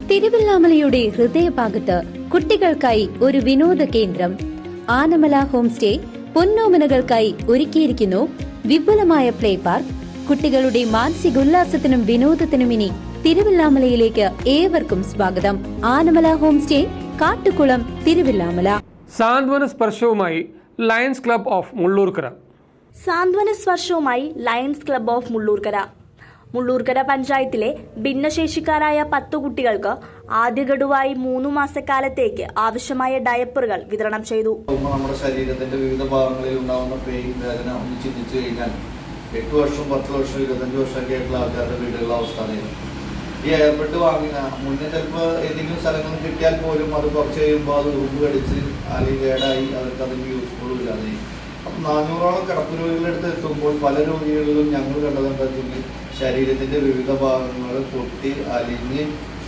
തിരുവല്ലാമലയുടെ ഹൃദയഭാഗത്ത് കുട്ടികൾക്കായി ഒരു വിനോദ കേന്ദ്രം ആനമല ഹോം സ്റ്റേ പൊന്നോമനകൾക്കായി ഒരുക്കിയിരിക്കുന്നു വിപുലമായ പ്ലേ പാർക്ക്. കുട്ടികളുടെ മാനസികോല്ലാസത്തിനും വിനോദത്തിനും ഇനി തിരുവല്ലാമലയിലേക്ക് ഏവർക്കും സ്വാഗതം. Anamala home stay, Kattukulam, Thiruvallamala. സാന്ത്വന സ്പർശവുമായി ലയൺസ് ക്ലബ് ഓഫ് മുള്ളൂർക്കര. സാന്ത്വന സ്പർശവുമായി Lions Club of Mullurkara. Mullurkara പഞ്ചായത്തിലെ ഭിന്നശേഷിക്കാരായ 10 കുട്ടികൾക്ക് ആദ്യ ഗഡുവായി 3 മാസക്കാലത്തേക്ക് ആവശ്യമായ ഡയപ്പറുകൾ വിതരണം ചെയ്തു. നമ്മുടെ ശരീരത്തിന്റെ വിവിധ ഭാഗങ്ങളിൽ ഉണ്ടാകുന്ന പെയിൻ, വേദന ഒന്ന് ചിന്തിച്ചു കഴിഞ്ഞാൽ 8 വർഷം 10 വർഷം 25 വർഷമൊക്കെ ആയിട്ടുള്ള ആൾക്കാരുടെ വീടുകളുടെ അവസ്ഥയാണ്. ഈ എയർബഡ് വാങ്ങിയ മുന്നേ ചിലപ്പോൾ ഏതെങ്കിലും സ്ഥലങ്ങളിൽ കിട്ടിയാൽ പോലും അത് കുറച്ച് കഴിയുമ്പോൾ അത് ഉറുമ്പ് കടിച്ച് അല്ലെങ്കിൽ കേടായി അവർക്ക് അതിന് യൂസ്ഫുള്ളും ഇല്ലാതെ. അപ്പം 400ഓളം കിടപ്പ് രോഗികളെടുത്ത് എത്തുമ്പോൾ പല രോഗികളിലും ഞങ്ങൾ കണ്ടതെന്താണെങ്കിൽ ശരീരത്തിന്റെ വിവിധ ഭാഗങ്ങൾ പൊട്ടി അലിഞ്ഞ്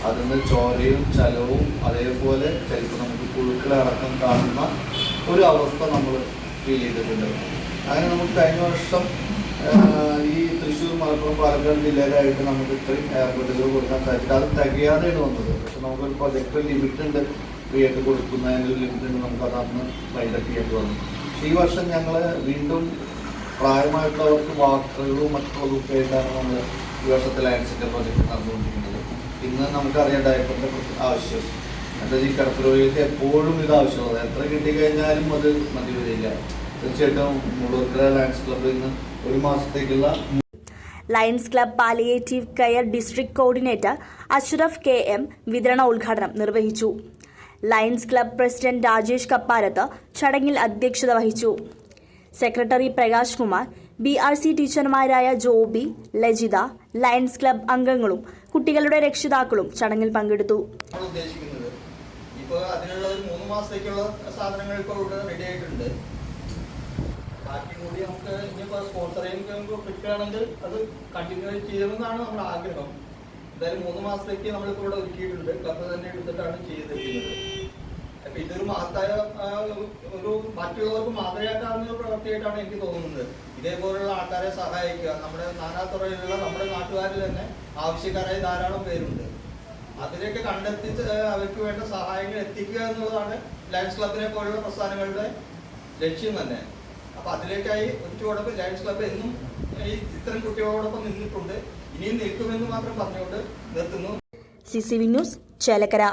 അതിന് ചോരയും ചലവും അതേപോലെ ചിലപ്പോൾ നമുക്ക് പുഴുക്കളടക്കം കാണുന്ന ഒരു അവസ്ഥ നമ്മൾ ഫീൽ ചെയ്തിട്ടുണ്ട്. അങ്ങനെ നമുക്ക് കഴിഞ്ഞ വർഷം ഈ തൃശ്ശൂർ, മലപ്പുറം, പാലക്കാട് ജില്ലയിലായിട്ട് നമുക്ക് ഇത്രയും എയർബഡുകൾ കൊടുക്കാൻ സാധിച്ചിട്ട് അത് തികയാതെയാണ് വന്നത്. പക്ഷെ നമുക്കൊരു പ്രൊജക്ട് ലിമിറ്റ് ഉണ്ട്, ഫ്രീ ആയിട്ട് കൊടുക്കുന്നതിന് ലിമിറ്റ് ഉണ്ട്, നമുക്ക് അതന്ന് വൈൻഡപ്പ് ചെയ്യേണ്ടി വന്നു. ഈ വർഷം ഞങ്ങൾ വീണ്ടും പ്രായമായിട്ടുള്ളവർക്ക് വാക്കുകളും മറ്റുള്ളതൊക്കെ ആയിട്ടാണ് നമ്മൾ ഈ വർഷത്തെ ലയൺസിൻ്റെ പ്രൊജക്ട് നടന്നുകൊണ്ടിരിക്കുന്നത്. ഇന്ന് നമുക്കറിയാം ഡയപ്പറിൻ്റെ ആവശ്യം എന്താ, ഈ കിടപ്പ് രോഗികൾക്ക് എപ്പോഴും ഇത് ആവശ്യമുള്ളത്, എത്ര കിട്ടിക്കഴിഞ്ഞാലും അത് മതി വരില്ല. തീർച്ചയായിട്ടും മുള്ളൂർക്കര ലയൺസ് ക്ലബ്ബിൽ നിന്ന് 1 മാസത്തേക്കുള്ള Lions Club palliative care district coordinator Ashraf KM വിതരണോദ്ഘാടനം നിർവഹിച്ചു. Lions Club president Rajesh Kapparath ചടങ്ങിൽ അധ്യക്ഷത വഹിച്ചു. സെക്രട്ടറി പ്രകാശ് കുമാർ, BRC ടീച്ചർമാരായ ജോബി, ലജിത, ലയൺസ് ക്ലബ് അംഗങ്ങളും കുട്ടികളുടെ രക്ഷിതാക്കളും ചടങ്ങിൽ പങ്കെടുത്തു. ഇപ്പോൾ അതിനുള്ള ഒരു 3 മാസത്തേക്കുള്ള സാധനങ്ങൾ ഇപ്പോൾ ഇവിടെ റെഡി ആയിട്ടുണ്ട്. ബാക്കി കൂടി നമുക്ക് ഇനിയിപ്പോൾ സ്പോൺസറിങ് കിട്ടുകയാണെങ്കിൽ അത് കണ്ടിന്യൂ ചെയ്യണമെന്നാണ് നമ്മുടെ ആഗ്രഹം. എന്തായാലും 3 മാസത്തേക്ക് നമ്മളിപ്പോൾ ഇവിടെ ഒരുക്കിയിട്ടുണ്ട്. ക്ലബ്ബ് തന്നെ എടുത്തിട്ടാണ് ചെയ്തിരിക്കുന്നത്. അപ്പം ഇതൊരു മഹത്തായ ഒരു മറ്റുള്ളവർക്ക് മാതൃകയാക്കാവുന്ന ഒരു പ്രവൃത്തിയായിട്ടാണ് എനിക്ക് തോന്നുന്നത്. ഇതേപോലുള്ള ആൾക്കാരെ സഹായിക്കുക. നമ്മുടെ നാനാതുറയിലുള്ള നമ്മുടെ നാട്ടുകാരിൽ തന്നെ ആവശ്യക്കാരായ ധാരാളം പേരുണ്ട്. അതിലേക്ക് കണ്ടെത്തിച്ച് അവർക്ക് വേണ്ട സഹായങ്ങൾ എത്തിക്കുക എന്നുള്ളതാണ് ലയൺസ് ക്ലബിനെ പോലുള്ള പ്രസ്ഥാനങ്ങളുടെ ലക്ഷ്യം തന്നെ. അപ്പോൾ അതിലേക്കായി ഒരു ചുവടൊപ്പം ലയൺസ് ക്ലബ്ബ് എന്നും ഈ ഇത്തരം കുട്ടികളോടൊപ്പം നിന്നിട്ടുണ്ട്, ഇനിയും നിൽക്കുമെന്ന് മാത്രം പറഞ്ഞുകൊണ്ട് നിർത്തുന്നു. CCV news, Chelakkara.